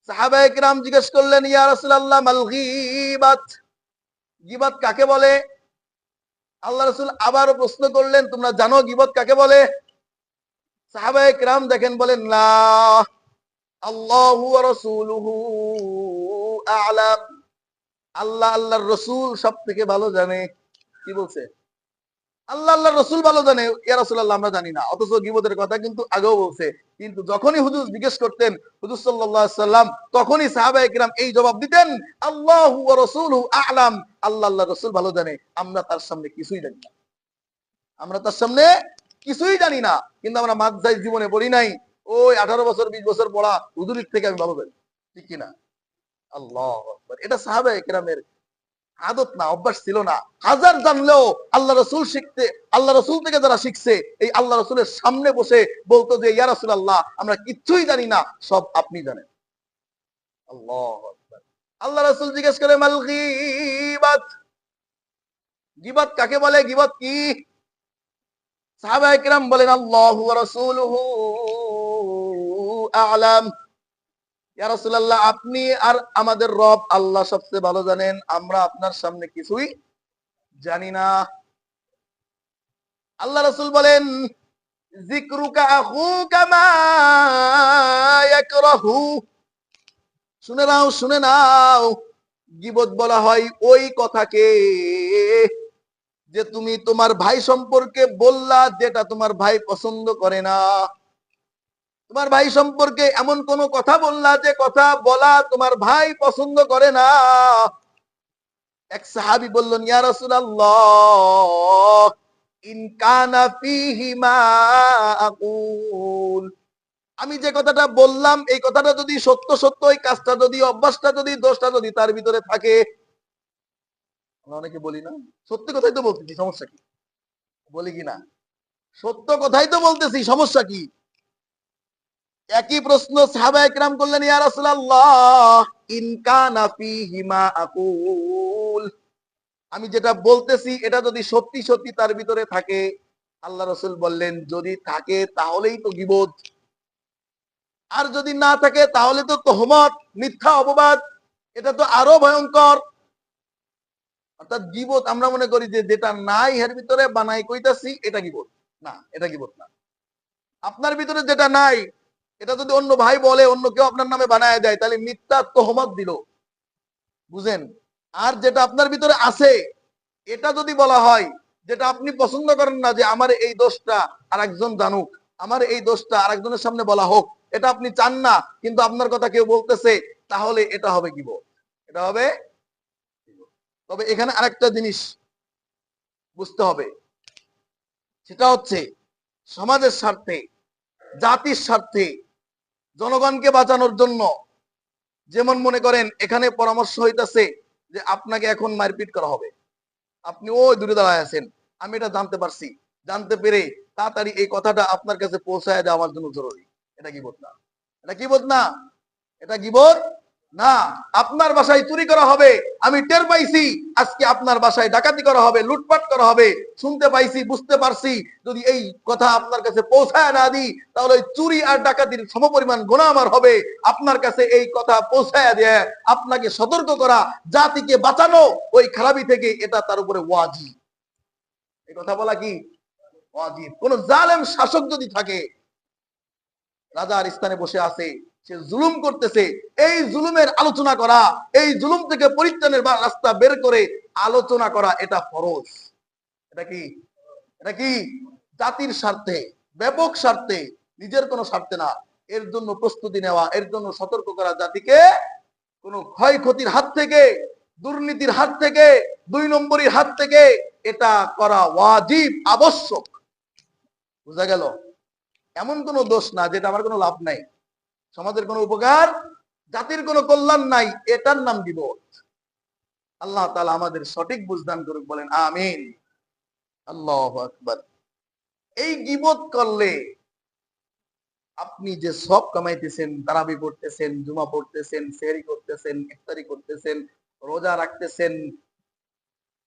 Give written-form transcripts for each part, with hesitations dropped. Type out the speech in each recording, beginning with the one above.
সাহাবায়ে কিরাম জিজ্ঞেস করলেন, ইয়া রাসূলুল্লাহ মাল গীবাত, গীবত কাকে বলে? আল্লাহ রাসূল আবারও প্রশ্ন করলেন, তোমরা জানো গীবত কাকে বলে? সাহাবায়ে কিরাম দেখেন বলেন, লা, আল্লাহু ওয়া রাসূলুহু আ'লাম, আল্লাহ আল্লাহর রাসূল সবথেকে ভালো জানে। কি বলছে? আল্লাহ আল্লাহর রাসূল ভালো জানে, ইয়া রাসূলুল্লাহ আমরা জানি না। অথচ গীবতের কথা কিন্তু আগেও বলছে। কিন্তু যখনই হুজুর জিজ্ঞেস করতেন হুজুর সাল্লাল্লাহু আলাইহি সাল্লাম, তখনই সাহাবায়ে কিরাম এই জবাব দিতেন, আল্লাহু ওয়া রাসূলুহু আ'লাম, আল্লাহ আল্লাহর রাসূল ভালো জানে, আমরা তার সামনে কিছুই জানি না। আমরা তার সামনে কিছুই জানি না। কিন্তু আমরা মাদ্রাসায় জীবনে পড়ি নাই, ওই 18 বছর 20 বছর পড়া হুজুরের থেকে আমি ভালো জানি। ঠিক কি না? আল্লাহু আকবার। এটা সাহাবায়ে কিরামের আদত না, অভ্যাস ছিল না। হাজার জানলেও আল্লাহ রাসূল শিখতে, আল্লাহ রাসূল থেকে যারা শিখছে, এই আল্লাহ রাসূলের সামনে বসে বলতো যে, ইয়া রাসূলুল্লাহ আমরা কিচ্ছুই জানি না, সব আপনি জানেন। আল্লাহু আকবার। আল্লাহ রাসূল জিজ্ঞেস করে, মাল গীবাত, গীবত কাকে বলে? গীবত কি? সাহাবায়ে কিরাম বলেন, আল্লাহু ওয়া রাসূলুহু আ'লাম, ইয়া রাসূলুল্লাহ আপনি আর আমাদের রব আল্লাহ সবচেয়ে ভালো জানেন, আমরা আপনার সামনে কিছুই জানি না। আল্লাহ রাসূল বলেন, যিকরুকা আখুকা মা ইয়াকরাহু, শুনে নাও শুনে নাও, গীবত বলা হয় ওই কথাকে যে তুমি তোমার ভাই সম্পর্কে বললা যেটা তোমার ভাই পছন্দ করে না। তোমার ভাই সম্পর্কে এমন কোন কথা বললা যে কথা বলা তোমার ভাই পছন্দ করে না। এক সাহাবী বললেন, ইয়া রাসূলুল্লাহ ইন কানা ফীহি মা আকুল, আমি যে কথাটা বললাম এই কথাটা যদি সত্য সত্য, এই কাজটা যদি, অভ্যাসটা যদি, দোষটা যদি তার ভিতরে থাকে। আমরা অনেকে বলি না, সত্যি কথাই তো বলতেছি, সমস্যা কি? বলি কি না? সত্য কথাই তো বলতেছি, সমস্যা কি? একই প্রশ্ন সাহাবায়ে কিরাম করলেন, ইয়া রাসূলুল্লাহ ইন কানা ফীহি মা আকুল, আমি যেটা বলতেছি এটা যদি সত্যি সত্যি তার ভিতরে থাকে। আল্লাহ রাসূল বললেন, যদি থাকে তাহলেই তো গীবত, আর যদি না থাকে তাহলে তো তোহমত, মিথ্যা অপবাদ, এটা তো আরো ভয়ঙ্কর। অর্থাৎ গীবত আমরা মনে করি যে যেটা নাই এর ভিতরে বানাই কইতাছি, এটা গীবত না, এটা গীবত না। আপনার ভিতরে যেটা নাই এটা যদি অন্য ভাই বলে, অন্য কেউ আপনার নামে বানায় দেয়, তাহলে মিথ্যা তোহমত দিল, বুঝেন? আর যেটা আপনার ভিতরে আছে এটা যদি বলা হয়, যেটা আপনি পছন্দ করেন না যে আমার এই দোষটা আরেকজন জানুক, আমার এই দোষটা আরেকজনের সামনে বলা হোক, এটা আপনি চান না, কিন্তু আপনার কথা কেউ বলতেছে, তাহলে এটা হবে গীবত, এটা হবে গীবত। তবে এখানে আরেকটা জিনিস বুঝতে হবে, সেটা হচ্ছে সমাজের স্বার্থে, জাতির স্বার্থে, জনগণকে বাঁচানোর জন্য, যেমন মনে করেন এখানে পরামর্শ হইতাছে যে আপনাকে এখন মারপিট করা হবে, আপনি ওই দূরে দাঁড়ায় আছেন, আমি এটা জানতে পারছি, জানতে পেরে তাড়াতাড়ি এই কথাটা আপনার কাছে পৌঁছায় দেওয়া আমার জন্য জরুরি। এটা গীবত না, এটা গীবত না, এটা গীবত না। আপনার বাসায় চুরি করা হবে, আমি টের পাইছি, আজকে আপনার বাসায় ডাকাতি করা হবে, লুটপাট করা হবে, শুনতে পাইছি, বুঝতে পারছি, যদি এই কথা আপনার কাছে পৌঁছায় না দিই তাহলে চুরি আর ডাকাতির সমপরিমাণ গুনাহ আমার হবে। আপনার কাছে এই কথা পৌঁছায় দেয়, আপনাকে সতর্ক করা, জাতিকে বাঁচানো ওই খারাপি থেকে, এটা তার উপরে ওয়াজিব। এই কথা বলা কি ওয়াজিব। কোন জালেম শাসক যদি থাকে, রাজার স্থানে বসে আছে, সে জুলুম করতেছে, এই জুলুমের আলোচনা করা, এই জুলুম থেকে পরিত্রাণের রাস্তা বের করে আলোচনা করা, এটা ফরজ। এটা কি? এটা কি? জাতির স্বার্থে, ব্যাপক স্বার্থে, নিজের কোনো স্বার্থে না। এর জন্য প্রস্তুতি নেওয়া, এর জন্য সতর্ক করা জাতিকে কোন ক্ষয়ক্ষতির হাত থেকে, দুর্নীতির হাত থেকে, 2 নম্বরীর হাত থেকে, এটা করা ওয়াজিব, আবশ্যক। বুঝা গেল? এমন কোন দোষ না যেটা আমার কোনো লাভ নাই, সমাজের কোনো উপকার, জাতির কোনো কল্যাণ নাই, এটার নাম গীবত। আল্লাহ তাআলা আমাদের সঠিক বুঝদান করুক, বলেন আমিন। আল্লাহু আকবার। এই গীবত করলে আপনি যে সব কামাইতেছেন, তারাবি পড়তেছেন, জুমা পড়তেছেন, সেহরি করতেছেন, ইফতারি করতেছেন, রোজা রাখতেছেন,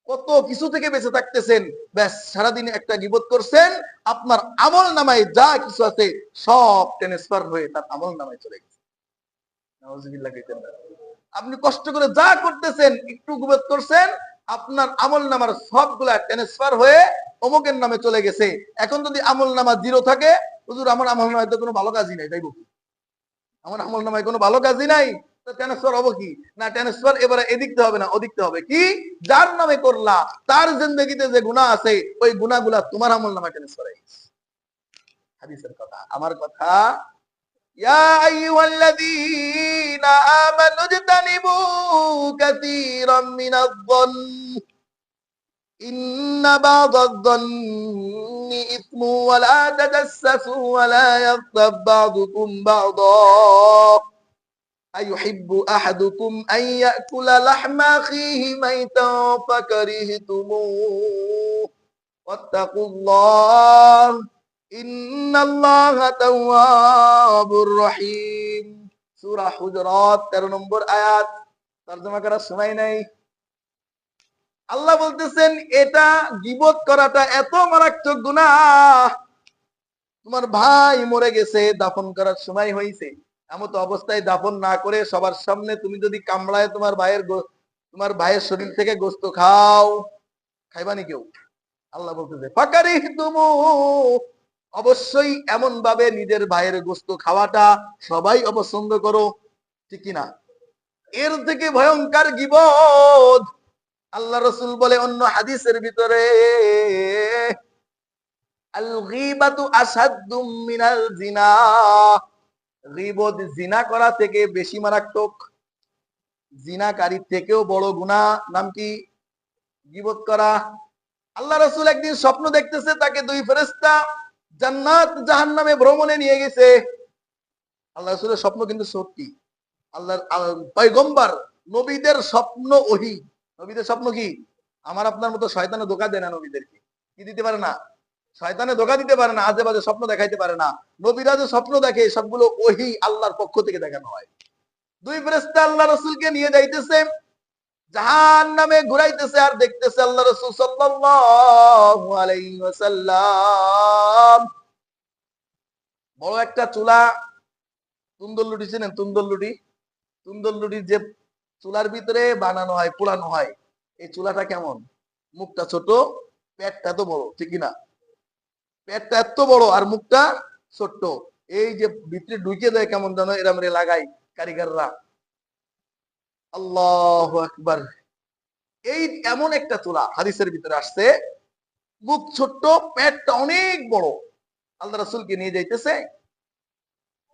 কত কিছু থেকে বেঁচে থাকতেছেন, ব্যাস সারাদিনে একটা গীবত করছেন, আপনার আমল নামায় যা কিছু আছে সব ট্রান্সফার হয়ে তার আমল নামায় চলে গেছে। নাউজুবিল্লাহ কইতেন না। আপনি কষ্ট করে যা করতেছেন, একটু গুবত করছেন, আপনার আমল নামার সবগুলা ট্রান্সফার হয়ে অমুকের নামে চলে গেছে। এখন যদি আমল নামা জিরো থাকে, হুজুর আমার আমল নামায় তো কোনো ভালো কাজই নাই, তাই বলি আমার আমল নামায় কোনো ভালো কাজই নাই, তো ট্রান্সফার হবো কি? না, ট্রান্সফার এবারে এদিকতে হবে না, ওদিকতে হবে। কি? যার নামে করলা তার জিন্দগিতে যে গুনাহ আছে, ওই গুনাহগুলা তোমার আমল নামায় ট্রান্সফার হয়ে গেছে। হাদিসের কথা, আমার কথা। ইয়া আইয়ুহাল্লাযীনা আমানু ইজতানিবু কাসীরাম মিনায-যন্ন ইন্না বা'দায-যন্নি ইসমুন ওয়া লা তাজাসসাসু ওয়া লা ইয়াগতাব বা'দুকুম বা'দা أيحب أحدكم أن يأكل لحم أخيه ميتا فكرهتموه واتقوا الله إن الله تواب رحيم সূরা হুজুরাত 13 নম্বর আয়াত। তরজমা করার সময় নাই। আল্লাহ বলতেছেন এটা গীবত করাটা এত মারাত্মক গুনাহ, তোমার ভাই মরে গেছে, দাফন করার সময় হয়েছে, এমত অবস্থায় দাফন না করে সবার সামনে তুমি যদি কামড়ায় তোমার ভাইয়ের শরীর থেকে গোস্ত খাও, খাইবানি কেউ? আল্লাহ বলতেছে ফাকারিহতুমু, অবশ্যই এমন ভাবে নিজের ভাইয়ের গোস্ত খাওয়াটা সবাই অপছন্দ করো, ঠিক কি না? এর থেকে ভয়ঙ্কর গীবত আল্লাহ রাসূল বলে অন্য হাদিসের ভিতরে, আল গীবাতু আসাদ্দু মিনাল জিনা, গীবত জিনা করা থেকে বেশি মারাত্মক, জিনাকারীর থেকেও বড় গুনাহ। নাম কি? গীবত করা। আল্লাহ রাসূল একদিন স্বপ্ন দেখতেছে, তাকে দুই ফেরেশতা জান্নাত জাহান্নামে ভ্রমণে নিয়ে গেছে। আল্লাহ রাসূলের স্বপ্ন কিন্তু সত্যি। আল্লাহর পয়গম্বর নবীদের স্বপ্ন ওহী। নবীদের স্বপ্ন কি? আমার আপনার মতো শয়তানে ধোঁকা দেয় না নবীদেরকে। কি দিতে পারে না? শয়তানে ধোঁকা দিতে পারে না, আজে বাজে স্বপ্ন দেখাইতে পারে না। নবীরা যে স্বপ্ন দেখে সবগুলো ওহী, আল্লাহর পক্ষ থেকে দেখানো হয়। দুই ফেরেশতা আল্লাহ রাসূলকে নিয়ে যাইতেছে, জাহান্নামে ঘুরাইতেছে, আর দেখতেছে আল্লাহ রাসূল সাল্লাল্লাহু আলাইহি ওয়াসাল্লাম বড় একটা চুলা, তুন্দর লুটি চেনেন? তুন্দর লুটি, তুন্দর লুটির যে চুলার ভিতরে বানানো হয়, পোড়ানো হয়, এই চুলাটা কেমন? মুখটা ছোট, পেটটা তো বড়, ঠিক না? পেটটা এত বড় আর মুখটা ছোট্ট। এই যে ভিতরে ঢুকে দেয় কেমন যেন এরা মেরে লাগাই কারিগররা। আল্লাহু আকবার। এই এমন একটা চুলা হাদিসের ভিতরে আসছে, মুখ ছোট্ট, পেটটা অনেক বড়। আল্লাহ রাসূলকে নিয়ে যাইতেছে,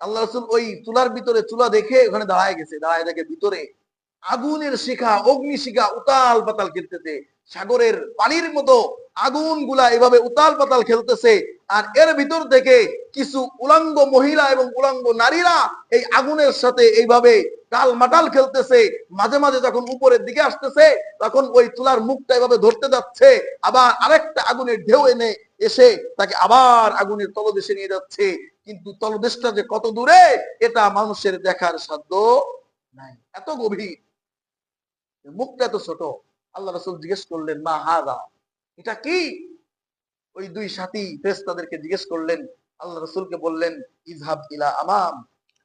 আল্লাহ রাসূল ওই চুলার ভিতরে, চুলা দেখে ওখানে দাঁড়ায় গেছে, দাঁড়ায় দেখে ভিতরে আগুনের শিখা, অগ্নি শিখা উতাল পাতাল খেলতেছে, সাগরের পানির মতো আগুন গুলা এভাবে উতাল পাতাল খেলতেছে। আর এর ভিতর থেকে কিছু উলঙ্গ মহিলা এবং উলঙ্গ নারীরা এই আগুনের সাথে এইভাবে টাল মাটাল খেলতেছে। মাঝে মাঝে যখন উপরের দিকে আসতেছে, তখন ওই চুলার মুখটা এভাবে ধরতে যাচ্ছে, আবার আরেকটা আগুনের ঢেউ এনে এসে তাকে আবার আগুনের তলদেশে নিয়ে যাচ্ছে। কিন্তু তলদেশটা যে কত দূরে, এটা মানুষের দেখার সাধ্য নাই, এত গভীর, মুখটা এত ছোট। আল্লাহ রাসূল জিজ্ঞেস করলেন, মা হাযা, এটা কি? ওই দুই সাথী ফেরেশতাদেরকে জিজ্ঞেস করলেন। আল্লাহ রাসূলকে বললেন, ইযহাব ইলা আমাম,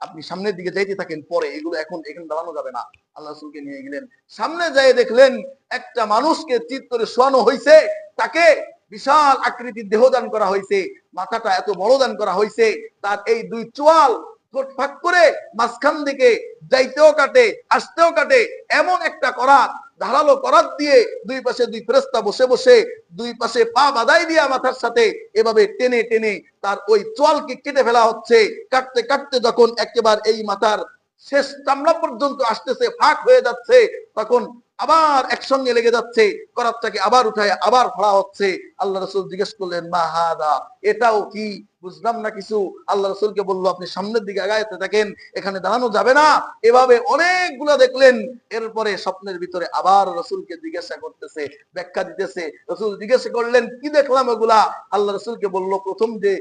আপনি সামনের দিকে যাইতে থাকেন, পরে এগুলো এখন এখানে দাঁড়ানো যাবে না। আল্লাহ রাসূলকে নিয়ে গেলেন, সামনে যেয়ে দেখলেন একটা মানুষকে চিৎ করে শোয়ানো হয়েছে, তাকে বিশাল আকৃতির দেহ দান করা হয়েছে, মাথাটা এত বড় দান করা হয়েছে, তার এই দুই চোয়াল ঠোঁট ফাঁক করে মাঝখান দিকে যাইতেও কাটে, আসতেও কাটে, এমন একটা করাত, ধারালো করাত দিয়ে দুই পাশে দুই ফেরেশতা বসে বসে দুই পাশে পা বাঁধাই দিয়া মাথার সাথে এভাবে টেনে টেনে তার ওই চোয়ালকে কেটে ফেলা হচ্ছে। কাটতে কাটতে যখন একেবারে এই মাথার শেষ চামড়া পর্যন্ত আসতেছে, ফাঁক হয়ে যাচ্ছে, তখন আবার একসঙ্গে লেগে যাচ্ছে, করাতটাকে আবার উঠায় আবার ফাড়া হচ্ছে। আল্লাহ রাসূল জিজ্ঞেস করলেন, মা হাদা, এটাও কি? বুঝলাম না কিছু। আল্লাহ রাসূলকে বলল, আপনি সামনের দিকে আগাইতে থাকেন, এখানে দাঁড়ানো যাবে না। এভাবে অনেকগুলা দেখলেন। এরপরে স্বপ্নের ভিতরে আবার রাসূলকে জিজ্ঞাসা করতেছে, ব্যাখ্যা দিতেছে। রাসূল জিজ্ঞাসা করলেন, কি দেখলাম ওগুলা? আল্লাহ রাসূলকে বলল, প্রথম যে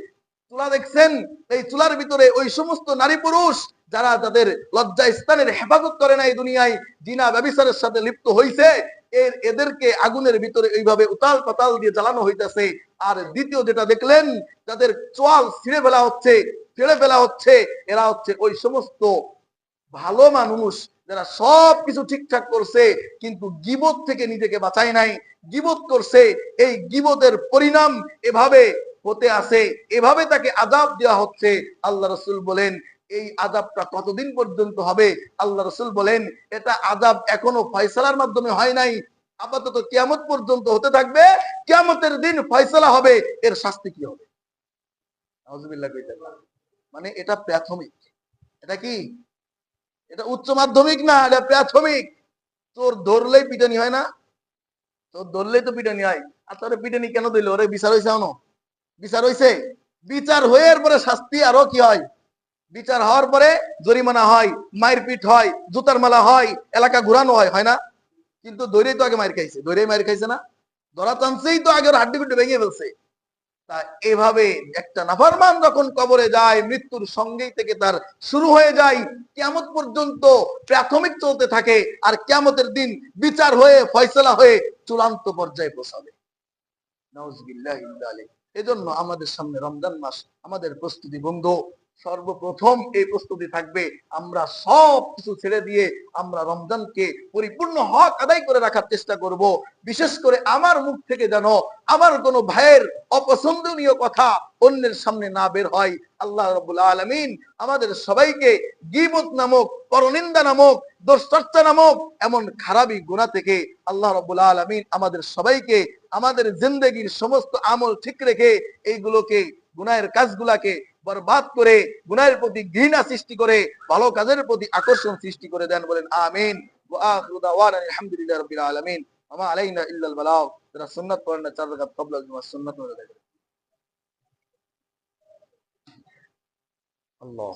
চুলা দেখছেন, এই চুলার ভিতরে ওই সমস্ত নারী পুরুষ যারা তাদের লজ্জা স্থানের হেফাজত করে না, এই দুনিয়ায় জিনা ব্যভিচারের সাথে লিপ্ত হইছে, এদেরকে আগুনের ভিতরে এইভাবে উতাল পাতাল দিয়ে জ্বালানো হইতেছে। আর দ্বিতীয় যেটা দেখলেন, তাদের চোয়াল ছিঁড়ে ফেলা হচ্ছে, ছেড়ে ফেলা হচ্ছে, এরা হচ্ছে ওই সমস্ত ভালো মানুষ যারা সব কিছু ঠিকঠাক করছে কিন্তু গীবত থেকে নিজেকে বাঁচায় নাই, গীবত করছে, এই গীবতের পরিণাম এভাবে হতে আছে, এভাবে তাকে আযাব দেওয়া হচ্ছে। আল্লাহ রাসূল বলেন এই আযাবটা কতদিন পর্যন্ত হবে? আল্লাহ রাসূল বলেন এটা আযাব এখনো ফয়সালার মাধ্যমে হয় নাই, আপাতত কিয়ামত পর্যন্ত হতে থাকবে। কিয়ামতের দিন ফয়সালা হবে এর শাস্তি কি হবে। নাউজুবিল্লাহ কইতেন না। মানে এটা প্রাথমিক। এটা কি? এটা উচ্চ মাধ্যমিক না, এটা প্রাথমিক। তোর ধরলেই পিটানি হয় না? তোর ধরলেই তো পিটানি হয়। আর তোরে পিটানি কেন দিল? ওরে বিচার হইছে এখনো? বিচার হইছে? বিচার হয়ে পরে শাস্তি আরো কি হয়? বিচার হওয়ার পরে জরিমানা হয়, মায়ের পিঠ হয়, জুতার মালা হয়, এলাকা ঘুরানো হয়, হয় না? কিন্তু দৌড়েই তো আগে মায়ের খাইছে, দৌড়েই মায়ের খাইছে না? ধরা টানছেই তো আগে ওর হাড্ডি গুড্ডি ভেঙে ফেলছে। তা এভাবে একটা নাফরমান যখন কবরে যায় মৃত্যুর সঙ্গেই থেকে তার শুরু হয়ে যায়, কিয়ামত পর্যন্ত প্রাথমিক চলতে থাকে, আর কিয়ামতের দিন বিচার হয়ে ফয়সালা হয়ে চূড়ান্ত পর্যায়ে পৌঁছাবে। নাউজুবিল্লাহি মিন যালিক। এজন্য আমাদের সামনে রমজান মাস, আমাদের প্রস্তুতি বন্ধু। সর্বপ্রথম এই প্রস্তুতি থাকবে আমরা সব কিছু ছেড়ে দিয়ে আমরা রমজানকে পরিপূর্ণ হক আদায় করে রাখার চেষ্টা করব। বিশেষ করে আমার মুখ থেকে যেন আমার কোনো ভাইয়ের অপছন্দনীয় কথা অন্যের সামনে না বের হয়। আল্লাহ রাব্বুল আলামিন আমাদের সবাইকে গীবত নামক, পরনিন্দা নামক, দোষচর্চা নামক এমন খারাপি গুনাহ থেকে আল্লাহ রাব্বুল আলামিন আমাদের সবাইকে আমাদের জিন্দেগির সমস্ত আমল ঠিক রেখে এইগুলোকে, গুনাহের কাজগুলাকে বরবাদ করে, গুনাহের প্রতি ঘৃণা সৃষ্টি করে ভালো কাজের প্রতি আকর্ষণ সৃষ্টি করে দেন, বলেন আমিন। ওয়া আখিরু দাওয়ানা আলহামদুলিল্লাহি রাব্বিল আলামিন। ওয়া মা আলাইনা ইল্লাল বালাগ। যারা সুন্নাত পড়েন না 4 রাকাত ক্বাবলা জুমআহ সুন্নাত পড়ে দেখেন। আল্লাহ